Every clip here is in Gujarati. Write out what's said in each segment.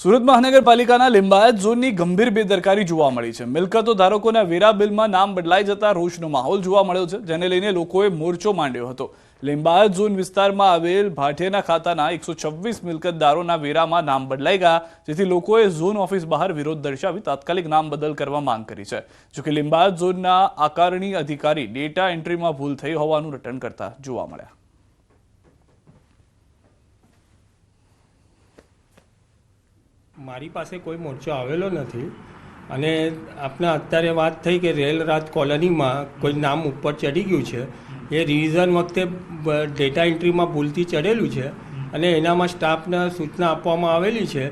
સુરત મહાનગરપાલિકાના લિંબાયત ઝોનની ગંભીર બેદરકારી જોવા મળી છે। મિલકતો ધારકોના વેરા બિલમાં નામ બદલાઈ જતા રોષનો માહોલ જોવા મળ્યો છે, જેને લઈને લોકોએ મોરચો માંડ્યો હતો। લિંબાયત ઝોન વિસ્તારમાં આવેલ ભાટિયાના ખાતાના 126 મિલકતદારોના વેરામાં નામ બદલાઈ ગયા, જેથી લોકોએ ઝોન ઓફિસ બહાર વિરોધ દર્શાવી તાત્કાલિક નામ બદલ કરવા માંગ કરી છે। જો કે લિંબાયત ઝોનના આકારણી અધિકારી ડેટા એન્ટ્રીમાં ભૂલ થઈ હોવાનું રિટર્ન કરતા જોવા મળ્યા। મારી પાસે કોઈ મોરચો આવેલો નથી અને આપને અત્યારે વાત થઈ કે રેલ રાત કોલોનીમાં કોઈ નામ ઉપર ચડી ગયું છે। એ રિવિઝન વખતે ડેટા એન્ટ્રીમાં ભૂલથી ચડેલું છે અને એનામાં સ્ટાફને સૂચના આપવામાં આવેલી છે।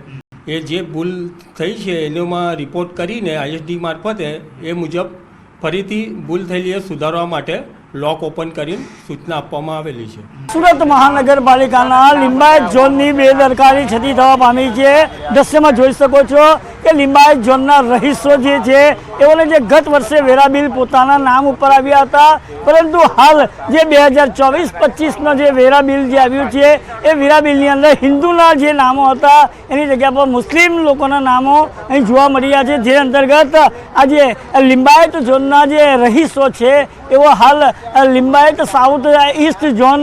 એ જે ભૂલ થઈ છે એનોમાં રિપોર્ટ કરીને આઈએસડી મારફતે એ મુજબ ફરીથી ભૂલ થયેલી એ સુધારવા માટે लॉक ओपन કરીને સૂચના આપવામાં આવેલી છે। સુરત મહાનગરપાલિકાના લિંબાયત ઝોનની બેદરકારી છતી થવા પામી છે। દ્રશ્યમાં જોઈ શકો છો કે લિંબાયત ઝોનના રહીશો જે છે તેઓને જે ગત વર્ષે વેરા બિલ પોતાના નામ ઉપર આવ્યા હતા, પરંતુ હાલ જે 2024-25નો જે વેરા બિલ જે આવ્યું છે એ વેરા બિલની અંદર હિન્દુના જે નામો હતા એની જગ્યા પર મુસ્લિમ લોકોના નામો અહીં જોવા મળી રહ્યા છે। જે અંતર્ગત આજે લિંબાયત ઝોનના જે રહીશો છે તેઓ હાલ લિંબાયત સાઉથ ઈસ્ટ ઝોન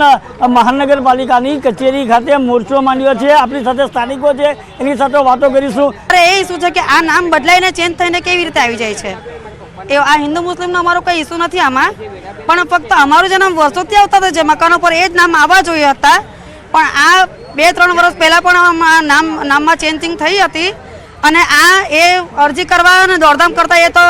મહાનગરપાલિકાની કચેરી ખાતે મોરચો માંડ્યો છે। આપણી સાથે સ્થાનિકો છે, એની સાથે વાતો કરીશું। એ ઇસ્યુ છે કે આ નામ બદલાઈને ચેન્જ થઈને કેવી રીતે આવી જાય છે? એ આ હિન્દુ મુસ્લિમનો અમારો કોઈ ઇસ્યુ નથી આમાં, પણ ફક્ત અમારું જે નામ વર્ષોથી આવતા હતા જે મકાનો પર એ જ નામ આવવા જોઈએ હતા, પણ આ 2-3 વર્ષ પહેલાં પણ નામમાં ચેન્જિંગ થઈ હતી અને આ એ અરજી કરવા અને દોડધામ કરતા એ તો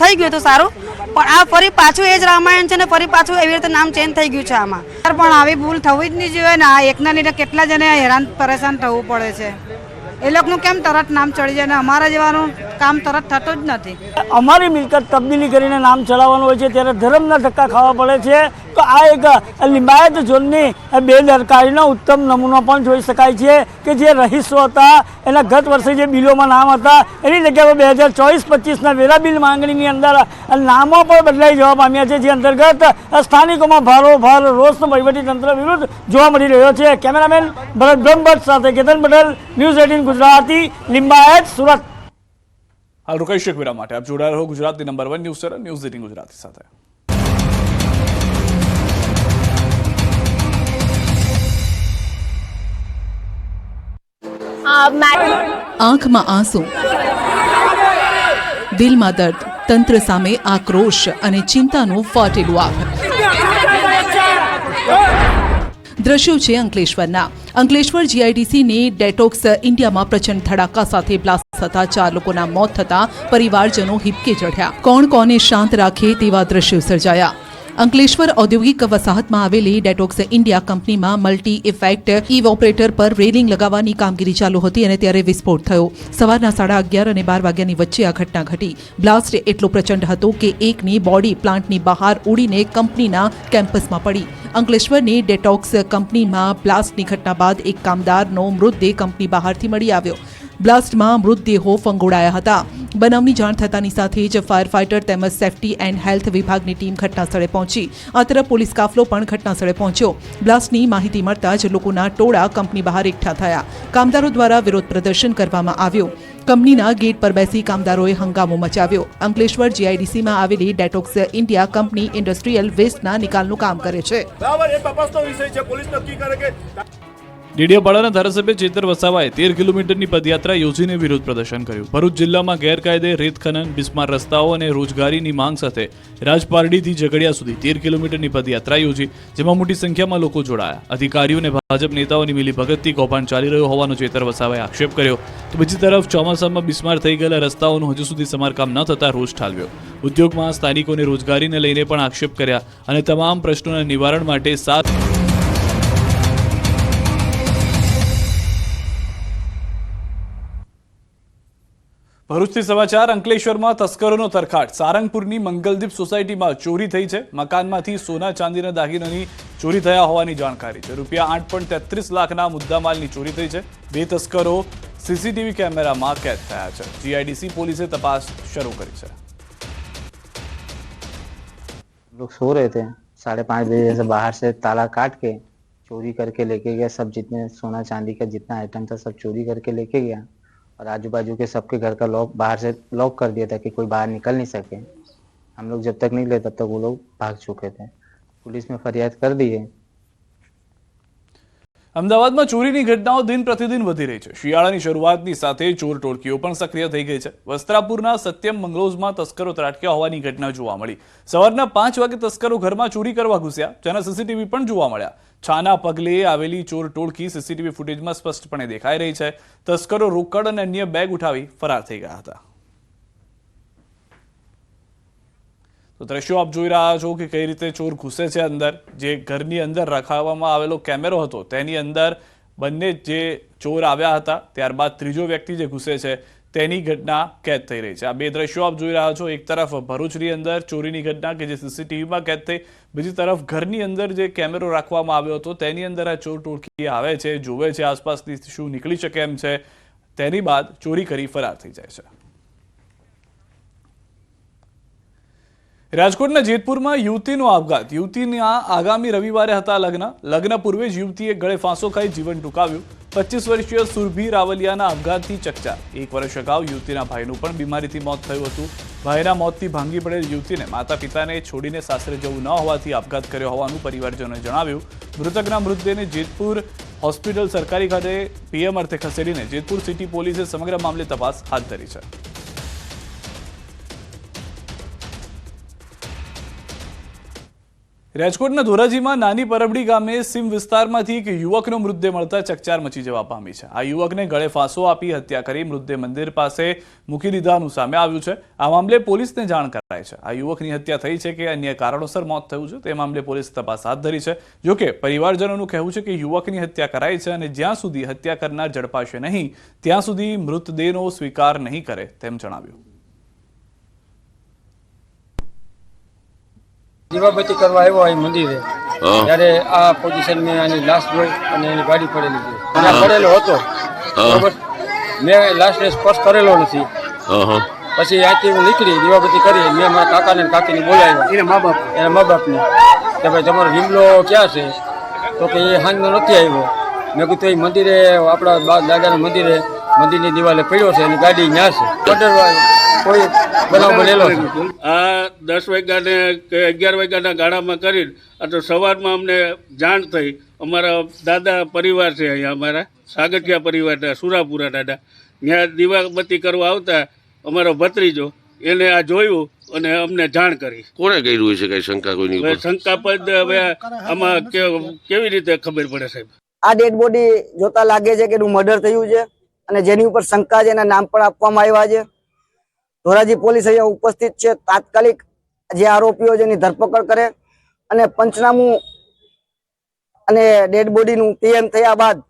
થઈ ગયું હતું સારું, પણ આ ફરી પાછું એ જ રામાયણ છે ને ફરી પાછું એવી રીતે નામ ચેન્જ થઈ ગયું છે આમાં। પણ આવી ભૂલ થવી જ નહીં જોઈએ ને। આ એકના લીધે કેટલા જણે હેરાન પરેશાન થવું પડે છે। એ લોકોનું કેમ તરત નામ ચડી જાય ને અમારા જેવાનું કામ તરત થતું જ નથી। અમારી મિલકત તબદીલી કરીને નામ ચલાવવાનું હોય છે ત્યારે ધર્મના ધક્કા ખાવા પડે છે, તો આ એક લિંબાયત ઝોનની બેદરકારીનો ઉત્તમ નમૂનો પણ જોઈ શકાય છે કે જે રહીશો હતા એના ગત વર્ષે જે બિલોમાં નામ હતા એની જગ્યાએ 2024-25ના વેરા બિલ માંગણીની અંદર નામો પણ બદલાઈ જવા પામ્યા છે, જે અંતર્ગત સ્થાનિકોમાં ભારોભાર રોષનો વહીવટીતંત્ર વિરુદ્ધ જોવા મળી રહ્યો છે। કેમેરામેન ભરત બ્રહ્મભટ્ટ સાથે કેતન પટેલ, ન્યૂઝ 18 ગુજરાતી, લિંબાયત, સુરત। હાલ રોકાઈ શક વિરામ માટે આપ જોડાયા રહો ગુજરાતની number 1 news channel news 18 Gujarati સાથે। આંખમાં આંસુ, દિલમાં દર્દ, તંત્ર સામે આક્રોશ અને ચિંતાનું ફાટેલું આગ। દ્રશ્યો છે અંકલેશ્વરના। અંકલેશ્વર જીઆઈડીસીની ડેટોક્સ ઇન્ડિયામાં પ્રચંડ ધડાકા સાથે બ્લાસ્ટ થતા 4 લોકોના મોત થતા પરિવારજનો હિબકે ચઢ્યા। કોણ કોને શાંત રાખે તેવા દ્રશ્યો સર્જાયા। અંકલેશ્વર ઔદ્યોગિક વસાહતમાં આવેલી ડેટોક્સ ઇન્ડિયા કંપનીમાં મલ્ટી ઇફેક્ટ ઇવોપરેટર પર રેલિંગ લગાવવાની કામગીરી ચાલુ હતી અને ત્યારે વિસ્ફોટ થયો। સવારના 11:30 અને 12 વાગ્યાની વચ્ચે આ ઘટના ઘટી। બ્લાસ્ટ એટલો પ્રચંડ હતો કે એકની બોડી પ્લાન્ટની બહાર ઉડીને કંપનીના કેમ્પસમાં પડી। અંકલેશ્વરની ડેટોક્સ કંપનીમાં બ્લાસ્ટની ઘટના બાદ એક કામદારનો મૃતદેહ કંપની બહારથી મળી આવ્યો। બ્લાસ્ટમાં મૃતદેહો ફંગોળાયા હતા। બનાવની જાણ થતાની સાથે જ ફાયર ફાઇટર તેમજ સેફટી એન્ડ હેલ્થ વિભાગની ટીમ ઘટનાસ્થળે પહોંચી। આ તરફ પોલીસ કાફલો પણ ઘટનાસ્થળે પહોંચ્યો। બ્લાસ્ટની માહિતી મળતા જ લોકોના ટોળા કંપની બહાર એકઠા થયા। કામદારો દ્વારા વિરોધ પ્રદર્શન કરવામાં આવ્યો। કંપનીના ગેટ પર બેસી કામદારોએ હંગામો મચાવ્યો। અંકલેશ્વર જીઆઈડીસીમાં આવેલી ડેટોક્સ ઇન્ડિયા કંપની ઇન્ડસ્ટ્રીયલ વેસ્ટના નિકાલનું કામ કરે છે। ડેડિયાપાડાના ધારાસભ્ય ચેતર વસાવાએ 13 કિલોમીટરની પદયાત્રા યોજીને વિરોધ પ્રદર્શન કર્યું। ભરૂચ જિલ્લામાં ગેરકાયદે રેત ખનન, બિસ્માર રસ્તાઓ અને રોજગારીની માંગ સાથે રાજપારડીથી ઝઘડિયા સુધી 13 કિલોમીટરની પદયાત્રા યોજી, જેમાં મોટી સંખ્યામાં લોકો જોડાયા। અધિકારીઓ અને ભાજપ નેતાઓની મિલીભગતથી કૌભાંડ ચાલી રહ્યો હોવાનો ચેતર વસાવાએ આક્ષેપ કર્યો। તો બીજી તરફ ચોમાસામાં બિસ્માર થઈ ગયેલા રસ્તાઓનું હજુ સુધી સમારકામ ન થતા રોષ ઠાલવ્યો। ઉદ્યોગમાં સ્થાનિકોને રોજગારીને લઈને પણ આક્ષેપ કર્યા અને તમામ પ્રશ્નોના નિવારણ માટે ભરૂચથી સમાચાર। અંકલેશ્વરમાં તસ્કરોનો તરખાટ। સારંગપુરની મંગલદીપ સોસાયટીમાં ચોરી થઈ છે। મકાનમાંથી સોના ચાંદીના દાગીનાની ચોરી થયા હોવાની જાણકારી છે। રૂપિયા 8.33 લાખના મુદ્દામાલની ચોરી થઈ છે। 2 તસ્કરો સીસીટીવી કેમેરામાં કેદ થયા છે। જીઆઈડીસી પોલીસે તપાસ શરૂ કરી છે। लोग सो रहे थे, 5:30 बजे से बाहर से ताला काट के चोरी करके लेके गया। सब जितने सोना चांदी का जितना आइटम था सब चोरी करके लेके गया और आजू बाजू के सबके घर का लॉक बाहर से लॉक कर दिया था कि कोई बाहर निकल नहीं सके। हम लोग जब तक निकले तब तक वो लोग भाग चुके थे। पुलिस में फरियाद कर दी है। અમદાવાદમાં ચોરીની ઘટનાઓ દિન પ્રતિદિન વધી રહી છે। શિયાળાની શરૂઆતની સાથે ચોર ટોળકીઓ પણ સક્રિય થઈ ગઈ છે। વસ્ત્રાપુરના સત્યમ મંગલોઝમાં તસ્કરો ત્રાટક્યા હોવાની ઘટના જોવા મળી। સવારના 5 વાગે તસ્કરો ઘરમાં ચોરી કરવા ઘૂસ્યા, જેના સીસીટીવી પણ જોવા મળ્યા। છાના પગલે આવેલી ચોર ટોળકી સીસીટીવી ફૂટેજમાં સ્પષ્ટપણે દેખાઈ રહી છે। તસ્કરો રોકડ અને અન્ય બેગ ઉઠાવી ફરાર થઈ ગયા હતા। તો દ્રશ્યો આપ જોઈ રહ્યા છો કે કઈ રીતે ચોર ઘૂસે છે અંદર। જે ઘરની અંદર રખાવવામાં આવેલો કેમેરો હતો તેની અંદર બંને જે ચોર આવ્યા હતા, ત્યારબાદ ત્રીજો વ્યક્તિ જે ઘૂસે છે તેની ઘટના કેદ થઈ રહી છે। આ બે દ્રશ્યો આપ જોઈ રહ્યા છો। એક તરફ ભરૂચની અંદર ચોરીની ઘટના કે જે સીસીટીવીમાં કેદ થઈ, બીજી તરફ ઘરની અંદર જે કેમેરો રાખવામાં આવ્યો હતો તેની અંદર આ ચોર ટોળકી આવે છે, જોવે છે આસપાસથી શું નીકળી શકે એમ છે, તેની બાદ ચોરી કરી ફરાર થઈ જાય છે। રાજકોટના જેતપુરમાં યુવતીનો આપઘાત। યુવતીના આગામી રવિવારે હતા લગ્ન પૂર્વે જ યુવતીએ ગળે ફાંસો ખાઈ જીવન ટૂંકાવ્યું। 25 વર્ષીય સુરભી રાવલિયાના આપઘાતથી ચકચાર। 1 વર્ષ અગાઉ યુવતીના ભાઈનું પણ બીમારીથી મોત થયું હતું। ભાઈના મોતથી ભાંગી પડેલ યુવતીને માતા પિતાને છોડીને સાસરે જવું ન હોવાથી આપઘાત કર્યો હોવાનું પરિવારજનોએ જણાવ્યું। મૃતકના મૃતદેહને જેતપુર હોસ્પિટલ સરકારી ખાતે પીએમ અર્થે ખસેડીને જેતપુર સિટી પોલીસે સમગ્ર મામલે તપાસ હાથ ધરી છે। રાજકોટના ધોરાજીમાં નાની પરબડી ગામે સીમ વિસ્તારમાંથી એક યુવકનો મૃતદેહ મળતા ચકચાર મચી જવા પામી છે। આ યુવકને ગળે ફાંસો આપી હત્યા કરી મૃતદેહ મંદિર પાસે મૂકી દીધાનું સામે આવ્યું છે। આ મામલે પોલીસને જાણ કરાઈ છે। આ યુવકની હત્યા થઈ છે કે અન્ય કારણોસર મોત થયું છે તે મામલે પોલીસે તપાસ હાથ ધરી છે। જોકે પરિવારજનોનું કહેવું છે કે યુવકની હત્યા કરાઈ છે અને જ્યાં સુધી હત્યા કરનાર ઝડપાશે નહીં ત્યાં સુધી મૃતદેહનો સ્વીકાર નહીં કરે તેમ જણાવ્યું। દીવાબત્તી કરવા આવ્યો અહીં મંદિરે, ત્યારે આ પોઝિશન મેં આની લાશ જોઈ અને એની ગાડી પડેલી છે, અને પડેલો હતો બરોબર। મેં લાશને સ્પર્શ કરેલો નથી। પછી અહીંથી હું નીકળી દીવાબત્તી કરી, મેં મારા કાકાને કાકીને બોલાવ્યા, એના મા બાપને કે ભાઈ તમારો હિમલો ક્યાં છે? તો કે એ હાંજનો નથી આવ્યો। મેં કીધું એ મંદિરે આપણા દાદાના મંદિરે મંદિરની દિવાલે પડ્યો છે, એની ગાડી ન્યા છે। કોઈ બનાવ બનેલો છે? આ 10 વાગ્યાને કે 11 વાગ્યાના ગાળામાં કરીને આ તો સવારમાં અમને જાણ થઈ। અમારા દાદા પરિવાર છે અહીંયા, અમારા સાગઠિયા પરિવારના સુરાપુરા દાદા, ત્યાં દીવાબત્તી કરવા આવતા અમારો ભત્રીજો એને આ જોયું અને અમને જાણ કરી। કોણે કર્યું છે? કઈ શંકા કોઈની ઉપર? શંકાપદ હવે આમાં કેવી રીતે ખબર પડે સાહેબ? આ ડેડ બોડી જોતા લાગે છે કે એનું મર્ડર થયું છે અને જેની ઉપર શંકા છે એના નામ પણ આપવામાં આવ્યા છે। ધોરાજી પોલીસ અહીંયા ઉપસ્થિત છે। તાત્કાલિક જે આરોપીઓ છે એની ધરપકડ કરે અને પંચનામું અને ડેડ બોડીનું પીએમ થયા બાદ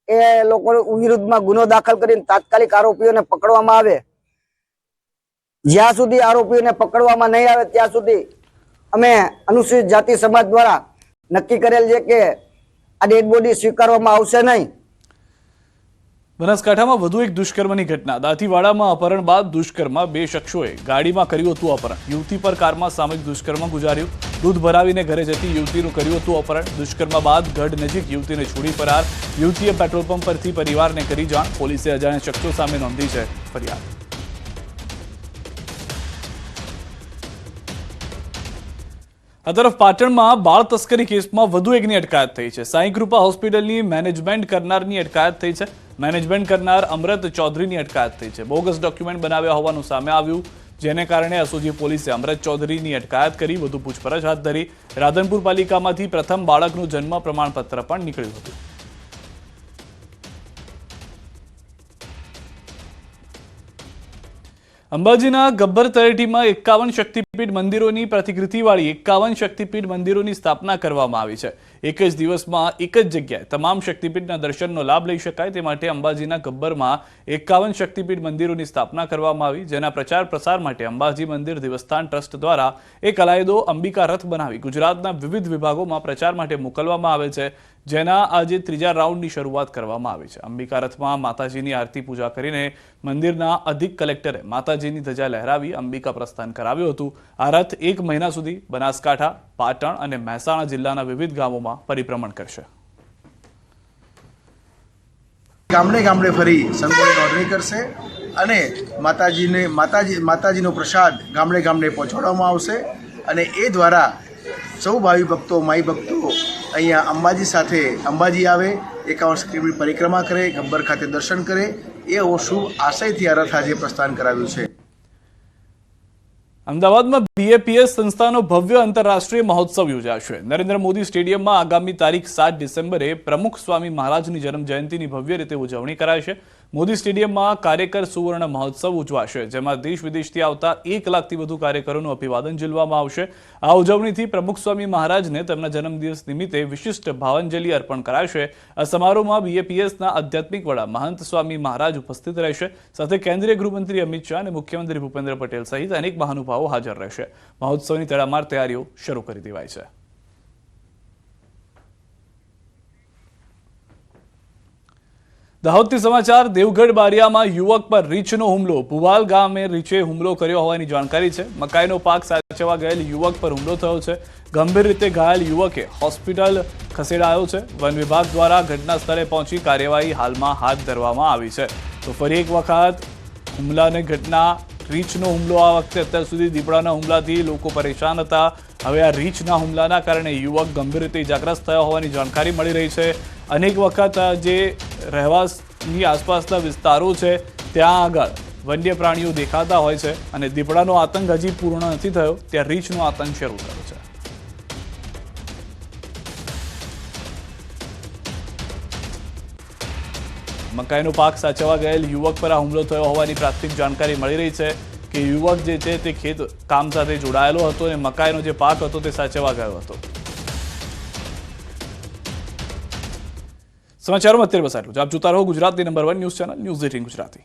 એ લોકો વિરુદ્ધમાં ગુનો દાખલ કરીને તાત્કાલિક આરોપીઓને પકડવામાં આવે। જ્યાં સુધી આરોપીઓને પકડવામાં નહીં આવે ત્યાં સુધી અમે અનુસૂચિત જાતિ સમાજ દ્વારા નક્કી કરેલ છે કે આ ડેડ બોડી સ્વીકારવામાં આવશે નહીં। બનાસકાંઠામાં વધુ એક દુષ્કર્મની ઘટના। દાંતીવાડામાં અપહરણ બાદ દુષ્કર્મમાં 2 શખ્સોએ ગાડીમાં કર્યું હતું અપહરણ। યુવતી પર કારમાં સામૂહિક દુષ્કર્મ ગુજાર્યું। દૂધ ભરાવીને ઘરે જતી યુવતીનું કર્યું હતું અપહરણ। દુષ્કર્મ બાદ ગઢ નજીક યુવતીને છોડી ફરાર। યુવતીએ પેટ્રોલ પંપ પરથી પરિવારને કરી જાણ। પોલીસે અજાણ્યા શખ્સો સામે નોંધી છે ફરિયાદ। આ તરફ પાટણમાં બાળ તસ્કરી કેસમાં વધુ એકની અટકાયત થઈ છે। સાંઈ કૃપા હોસ્પિટલની મેનેજમેન્ટ કરનારની અટકાયત થઈ છે। મેનેજમેન્ટ કરનાર અમૃત ચૌધરીની અટકાયત થઈ છે। બોગસ ડોક્યુમેન્ટ બનાવ્યા હોવાનું સામે આવ્યું, જેને કારણે એસઓજી પોલીસે અમૃત ચૌધરીની અટકાયત કરી વધુ પૂછપરછ હાથ ધરી। રાધનપુર પાલિકામાંથી પ્રથમ બાળકનું જન્મ પ્રમાણપત્ર પણ નીકળ્યું હતું। અંબાજીના ગબ્બર તળેટીમાં 51 શક્તિપીઠ મંદિરોની પ્રતિકૃતિવાળી 51 શક્તિપીઠ મંદિરોની સ્થાપના કરવામાં આવી છે। એક જ દિવસમાં એક જ જગ્યાએ તમામ શક્તિપીઠના દર્શનનો લાભ લઈ શકાય તે માટે અંબાજીના ગબ્બરમાં 51 શક્તિપીઠ મંદિરોની સ્થાપના કરવામાં આવી, જેના પ્રચાર પ્રસાર માટે અંબાજી મંદિર દેવસ્થાન ટ્રસ્ટ દ્વારા એક અલાયદો અંબિકા રથ બનાવી ગુજરાતના વિવિધ વિભાગોમાં પ્રચાર માટે મોકલવામાં આવે છે, જેના આજે 3જા રાઉન્ડની શરૂઆત કરવામાં આવી છે। અંબિકા રથમાં માતાજીની આરતી પૂજા કરીને મંદિરના અધિક કલેક્ટરે માતાજીની ધજા લહેરાવી અંબિકા પ્રસ્થાન કરાવ્યું હતું। આ રથ 1 મહિના સુધી બનાસકાંઠા, પાટણ અને મહેસાણા જિલ્લાના વિવિધ ગામોમાં પરિભ્રમણ કરશે। ગામડે ગામડે ફરી સંતોની નોંધણી કરશે અને માતાજીનો પ્રસાદ ગામડે ગામડે પહોંચાડવામાં આવશે અને એ દ્વારા સૌ ભાવિ ભક્તો માઈ ભક્તો અહીંયા અંબાજી સાથે અંબાજી આવે, 51 કિલોમીટર પરિક્રમા કરે, ગબ્બર ખાતે દર્શન કરે, એ શુભ આશયથી આ રથ આજે પ્રસ્થાન કરાવ્યું છે. અમદાવાદમાં બીએપીએસ સંસ્થાનો ભવ્ય આંતરરાષ્ટ્રીય મહોત્સવ યોજાશે. નરેન્દ્ર મોદી સ્ટેડિયમમાં આગામી તારીખ 7 ડિસેમ્બરે પ્રમુખ સ્વામી મહારાજની જન્મ જયંતિની ભવ્ય રીતે ઉજવણી કરાશે. મોદી સ્ટેડિયમમાં કાર્યકર સુવર્ણ મહોત્સવ ઉજવાશે, જેમાં દેશ વિદેશથી આવતા 1 લાખથી વધુ કાર્યકરોનું અભિવાદન ઝીલવામાં આવશે. આ ઉજવણીથી પ્રમુખ સ્વામી મહારાજને તેમના જન્મદિવસ નિમિત્તે વિશિષ્ટ ભાવાંજલિ અર્પણ કરાશે. આ સમારોહમાં બીએપીએસના આધ્યાત્મિક વડા મહંત સ્વામી મહારાજ ઉપસ્થિત રહેશે. સાથે કેન્દ્રીય ગૃહમંત્રી અમિત શાહ અને મુખ્યમંત્રી ભૂપેન્દ્ર પટેલ સહિત અનેક મહાનુભાવો હાજર રહેશે. મહોત્સવની તડામાર તૈયારીઓ શરૂ કરી દેવાઈ છે. દાહોદથી સમાચાર. દેવગઢ બારિયામાં યુવક પર રીંછનો હુમલો. ભુવાલ ગામે રીંછે હુમલો કર્યો હોવાની જાણકારી છે. મકાઈનો પાક સાચવવા ગયેલ યુવક પર હુમલો થયો છે. ગંભીર રીતે ઘાયલ યુવકે હોસ્પિટલ ખસેડાયો છે. વન વિભાગ દ્વારા ઘટના સ્થળે પહોંચી કાર્યવાહી હાલમાં હાથ ધરવામાં આવી છે. તો ફરી એક વખત હુમલાની ઘટના. રીંછનો હુમલો. આ વખતે અત્યાર સુધી દીપડાના હુમલાથી લોકો પરેશાન હતા. હવે આ રીંછના હુમલાના કારણે યુવક ગંભીર રીતે ઇજાગ્રસ્ત થયો હોવાની જાણકારી મળી રહી છે. અનેક વખત જે રહેવાસની આસપાસના વિસ્તારો છે ત્યાં આગળ વન્ય પ્રાણીઓ દેખાતા હોય છે અને દીપડાનો આતંક હજી પૂર્ણ નથી થયો, ત્યાં રીંછનો આતંક શરૂ થયો છે. મકાઈનો પાક સાચવવા ગયેલ યુવક પર આ હુમલો થયો હોવાની પ્રાથમિક જાણકારી મળી રહી છે કે યુવક જે છે તે ખેત કામ સાથે જોડાયેલો હતો અને મકાઈનો જે પાક હતો તે સાચવવા ગયો હતો. સમાચારોમાં અત્યારે બસ આટલું જ. આપ જોતા રહો ગુજરાતની number 1 news channel news 18 Gujarati.